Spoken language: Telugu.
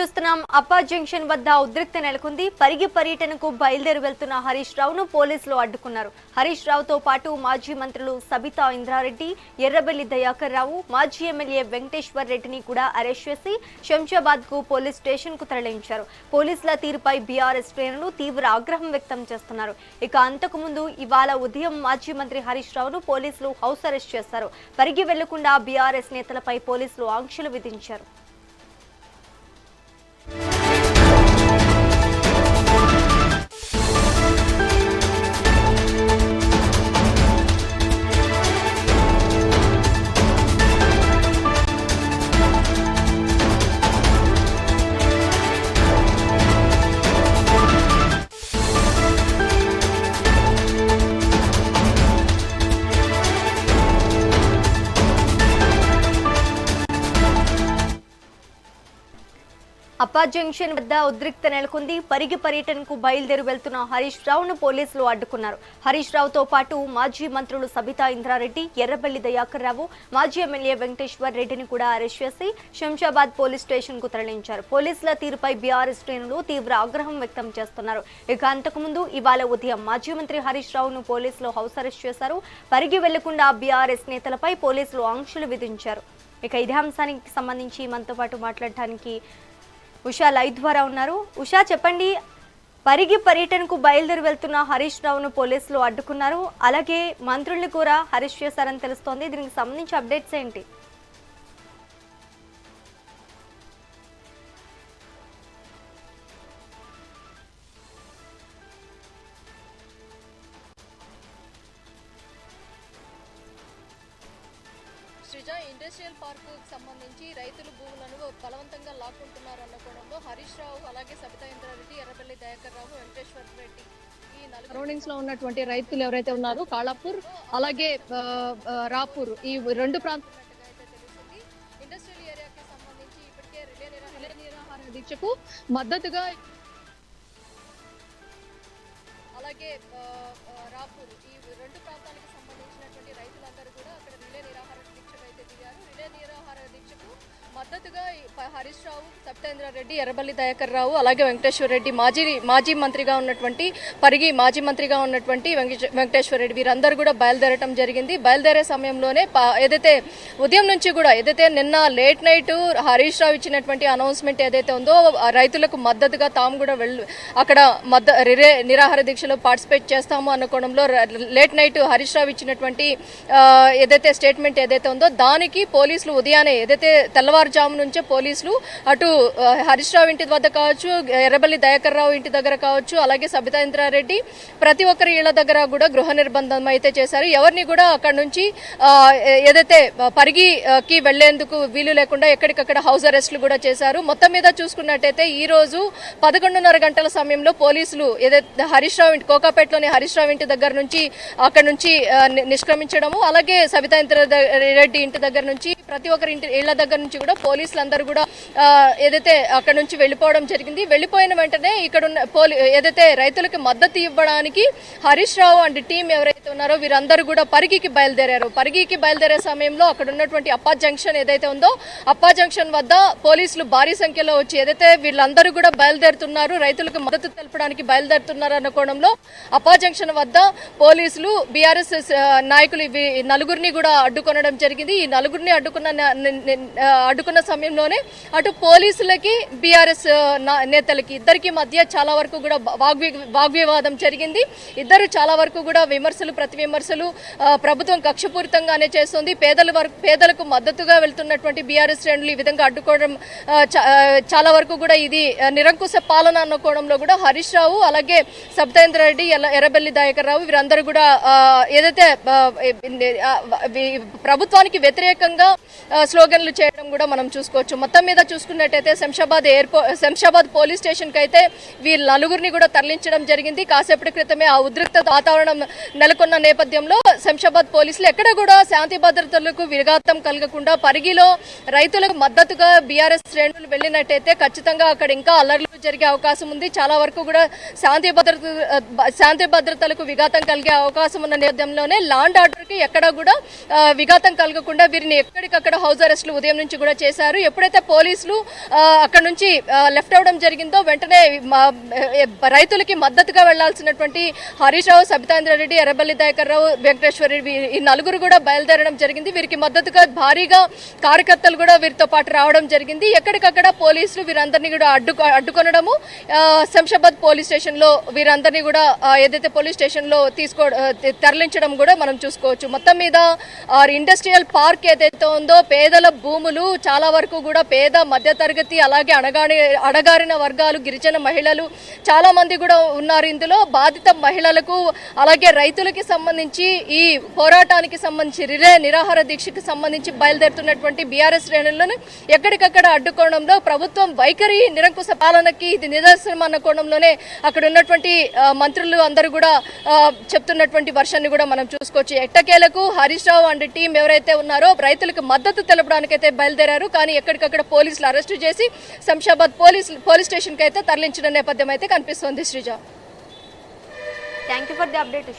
చూస్తున్నాం అప్పా జంక్షన్ వద్ద ఉద్రిక్త నెలకొంది. పరిగి పర్యటనకు బయలుదేరి వెళ్తున్న హరీష్ రావును పోలీసులు అడ్డుకున్నారు. హరీష్ రావుతో పాటు మాజీ మంత్రులు సబితా ఇంద్రారెడ్డి, ఎర్రబెల్లి దయాకర్ రావు, మాజీ ఎమ్మెల్యే వెంకటేశ్వర్ రెడ్డిని కూడా అరెస్ట్ చేసి శంషాబాద్ కు పోలీస్ స్టేషన్ కు తరలించారు. పోలీసుల తీరుపై బీఆర్ఎస్ శ్రేణులు తీవ్ర ఆగ్రహం వ్యక్తం చేస్తున్నారు. ఇక అంతకుముందు ఇవాళ ఉదయం మాజీ మంత్రి హరీష్ రావును పోలీసులు హౌస్ అరెస్ట్ చేశారు. పరిగి వెళ్లకుండా బీఆర్ఎస్ నేతలపై పోలీసులు ఆంక్షలు విధించారు. అప్పా జంక్షన్ వద్ద ఉద్రిక్త నెలకొంది. పరిగి పర్యటనకు బయలుదేరి వెళ్తున్న హరీష్ రావును పోలీసులు అడ్డుకున్నారు. హరీష్ రావుతో పాటు మాజీ మంత్రులు సబితా ఇంద్రారెడ్డి, ఎర్రబెల్లి దయాకర్ రావు, మాజీ ఎమ్మెల్యే వెంకటేశ్వర్ రెడ్డిని కూడా అరెస్ట్ చేసి శంషాబాద్ పోలీస్ స్టేషన్ కు తరలించారు. పోలీసుల తీరుపై బీఆర్ఎస్ శ్రేణులు తీవ్ర ఆగ్రహం వ్యక్తం చేస్తున్నారు. ఇక అంతకుముందు ఇవాళ ఉదయం మాజీ మంత్రి హరీష్ రావును పోలీసులు హౌస్ అరెస్ట్ చేశారు. పరిగి వెళ్లకుండా బీఆర్ఎస్ నేతలపై పోలీసులు ఆంక్షలు విధించారు. ఇక ఇదే అంశానికి సంబంధించి మనతో పాటు మాట్లాడటానికి ఉషా లైవ్ ద్వారా ఉన్నారు. ఉషా, చెప్పండి, పరిగి పర్యటనకు బయలుదేరి వెళ్తున్న హరీష్ రావును పోలీసులు అడ్డుకున్నారు. అలాగే మంత్రుల్ని కూడా అరెస్ట్ చేశారని తెలుస్తోంది. దీనికి సంబంధించి అప్డేట్స్ ఏంటి? ఇండస్ట్రియల్ పార్క్ సంబంధించి రైతుల భూములను బలవంతంగా లాక్కుంటున్నారన్న కోణంలో హరీష్ రావు, అలాగే సబితా ఇంద్రారెడ్డి, ఎర్రబెల్లి దయాకర్ రావు, వెంకటేశ్వర్ రెడ్డి ఈ సరౌండింగ్స్ లో ఉన్నటువంటి రైతులు ఎవరైతే ఉన్నారో కాళాపూర్ అలాగే రాపూర్ ఈ రెండు ప్రాంతాలుగా అయితే తెలుస్తుంది. ఇండస్ట్రియల్ ఏరియాకి సంబంధించి ఇప్పటికే రిలే నిరాహార దీక్షకు మద్దతుగా అలాగే రాపూర్ ఈ రెండు ప్రాంతాలకు సంబంధించినటువంటి రైతులందరూ కూడా అక్కడ రిలే నిరాహార దీక్షకు అయితే దిగారు. రిలే నిరాహార దీక్షకు మద్దతుగా హరీష్ రావు, సబితా రెడ్డి, ఎర్రబెల్లి దయాకర్ రావు, అలాగే వెంకటేశ్వర రెడ్డి, మాజీ మంత్రిగా ఉన్నటువంటి పరిగి మాజీ మంత్రిగా ఉన్నటువంటి వెంకటేశ్వర రెడ్డి వీరందరూ కూడా బయలుదేరటం జరిగింది. బయలుదేరే సమయంలోనే ఏదైతే ఉదయం నుంచి కూడా ఏదైతే నిన్న లేట్ నైట్ హరీష్ రావు ఇచ్చినటువంటి అనౌన్స్మెంట్ ఏదైతే ఉందో రైతులకు మద్దతుగా తాము కూడా అక్కడ రిలే నిరాహార దీక్షలో పార్టిసిపేట్ చేస్తాము అన్న కోణంలో లేట్ నైట్ హరీష్ రావు ఇచ్చినటువంటి ఏదైతే స్టేట్మెంట్ ఏదైతే ఉందో దానికి పోలీసులు ఉదయాన్నే ఏదైతే తెల్లవారుజాము నుంచే పోలీసులు అటు హరీష్ రావు ఇంటి వద్ద కావచ్చు, ఎర్రబెల్లి దయాకర్ రావు ఇంటి దగ్గర కావచ్చు, అలాగే సబితా ఇంద్రారెడ్డి ప్రతి ఒక్కరి ఇళ్ల దగ్గర కూడా గృహ నిర్బంధం అయితే చేశారు. ఎవరిని కూడా అక్కడ నుంచి ఏదైతే పరిగికి వెళ్లేందుకు వీలు లేకుండా ఎక్కడికక్కడ హౌస్ అరెస్టులు కూడా చేశారు. మొత్తం మీద చూసుకున్నట్టయితే ఈ రోజు 11:30 గంటల సమయంలో పోలీసులు ఏదైతే హరీష్ రావు ఇంటి కోకాపేటలోని హరీష్ రావు ఇంటి దగ్గర నుంచి అక్కడ నుంచి నిష్క్రమించడము, అలాగే సబితా ఇంద్రారెడ్డి ఇంటి దగ్గర నుంచి ప్రతి ఒక్కరి ఇళ్ల దగ్గర నుంచి కూడా పోలీసులందరూ కూడా ఏదైతే అక్కడ నుంచి వెళ్లిపోవడం జరిగింది. వెళ్లిపోయిన వెంటనే ఇక్కడ ఉన్న ఏదైతే రైతులకు మద్దతు ఇవ్వడానికి హరీష్ రావు అండ్ టీం ఎవరైతే ఉన్నారో వీరందరూ కూడా పరిగికి బయలుదేరారు. పరిగికి బయలుదేరే సమయంలో అక్కడ ఉన్నటువంటి అప్పా జంక్షన్ ఏదైతే ఉందో అప్పా జంక్షన్ వద్ద పోలీసులు భారీ సంఖ్యలో వచ్చి ఏదైతే వీళ్ళందరూ కూడా బయలుదేరుతున్నారు, రైతులకు మద్దతు తెలపడానికి బయలుదేరుతున్నారు అన్న కోణంలో అప్పా జంక్షన్ వద్ద పోలీసులు బీఆర్ఎస్ నాయకులు నలుగురిని కూడా అడ్డుకొనడం జరిగింది. ఈ నలుగురిని అడ్డుకున్న సమయంలోనే అటు పోలీసులకి బీఆర్ఎస్ నేతలకి ఇద్దరికి మధ్య చాలా వరకు కూడా వాగ్వివాదం జరిగింది. ఇద్దరు చాలా వరకు కూడా ప్రతి విమర్శలు ప్రభుత్వం కక్షపూరితంగానే చేస్తుంది. పేదలకు మద్దతుగా వెళ్తున్నటువంటి బీఆర్ఎస్ శ్రేణులు ఈ విధంగా అడ్డుకోవడం చాలా వరకు కూడా ఇది నిరంకుశ పాలన అన్న కోణంలో కూడా హరీష్ రావు, అలాగే సబితా ఇంద్రారెడ్డి, ఎర్రబెల్లి దయాకర్ రావు వీరందరూ కూడా ఏదైతే ప్రభుత్వానికి వ్యతిరేకంగా స్లోగన్లు చేయడం కూడా మనం చూసుకోవచ్చు. మొత్తం మీద చూసుకున్నట్టయితే శంషాబాద్ పోలీస్ స్టేషన్ కి అయితే వీళ్ళ నలుగురిని కూడా తరలించడం జరిగింది. కాసేపటి క్రితమే ఆ ఉద్రిక్త వాతావరణం నెలకొన్న నేపథ్యంలో శంషాబాద్ పోలీసులు ఎక్కడ కూడా శాంతి భద్రతలకు విఘాతం కలగకుండా పరిగిలో రైతులకు మద్దతుగా బీఆర్ఎస్ శ్రేణులు వెళ్లినట్టయితే ఖచ్చితంగా అక్కడ ఇంకా అల్లర్లు జరిగే అవకాశం ఉంది. చాలా వరకు కూడా శాంతి భద్రతలకు విఘాతం కలిగే అవకాశం ఉన్న నేపథ్యంలోనే లాండ్ ఆర్డర్ కి ఎక్కడ కూడా విఘాతం కలగకుండా వీరిని ఎక్కడికక్కడ అక్కడ హౌస్ అరెస్టులు ఉదయం నుంచి కూడా చేశారు. ఎప్పుడైతే పోలీసులు అక్కడ నుంచి లెఫ్ట్ అవ్వడం జరిగిందో వెంటనే రైతులకి మద్దతుగా వెళ్లాల్సినటువంటి హరీష్ రావు, సబితాంద్రారెడ్డి, ఎర్రబెల్లి దయాకర్ రావు, వెంకటేశ్వర ఈ నలుగురు కూడా బయలుదేరడం జరిగింది. వీరికి మద్దతుగా భారీగా కార్యకర్తలు కూడా వీరితో పాటు రావడం జరిగింది. ఎక్కడికక్కడ పోలీసులు వీరందరినీ కూడా అడ్డుకొనడము, శంషాబాద్ పోలీస్ స్టేషన్లో వీరందరినీ కూడా ఏదైతే పోలీస్ స్టేషన్లో తరలించడం కూడా మనం చూసుకోవచ్చు. మొత్తం మీద ఇండస్ట్రియల్ పార్క్ ఏదైతే ఉందో పేదల భూములు చాలా వరకు కూడా పేద మధ్యతరగతి అలాగే అణగారిన వర్గాలు, గిరిజన మహిళలు చాలా మంది కూడా ఉన్నారు. ఇందులో బాధిత మహిళలకు అలాగే రైతులకి సంబంధించి ఈ పోరాటానికి సంబంధించి రిలే నిరాహార దీక్షకు సంబంధించి బయలుదేరుతున్నటువంటి బీఆర్ఎస్ శ్రేణులను ఎక్కడికక్కడ అడ్డుకోవడంలో ప్రభుత్వం వైఖరి నిరంకుశ పాలనకి ఇది నిదర్శనం అన్న కోణంలోనే అక్కడ ఉన్నటువంటి మంత్రులు అందరూ కూడా చెప్తున్నటువంటి వర్షాన్ని కూడా మనం చూసుకోవచ్చు. ఎట్టకేలకు హరీష్ రావు అండ్ టీం ఎవరైతే ఉన్నారో రైతులకు మద్దతు తెలపడానికైతే బయలుదేరారు. కానీ ఎక్కడికక్కడ పోలీసులు అరెస్టు చేసి శంషాబాద్ పోలీస్ స్టేషన్కి అయితే తరలించిన నేపథ్యం అయితే కనిపిస్తోంది. Sreeja, thank you for the update.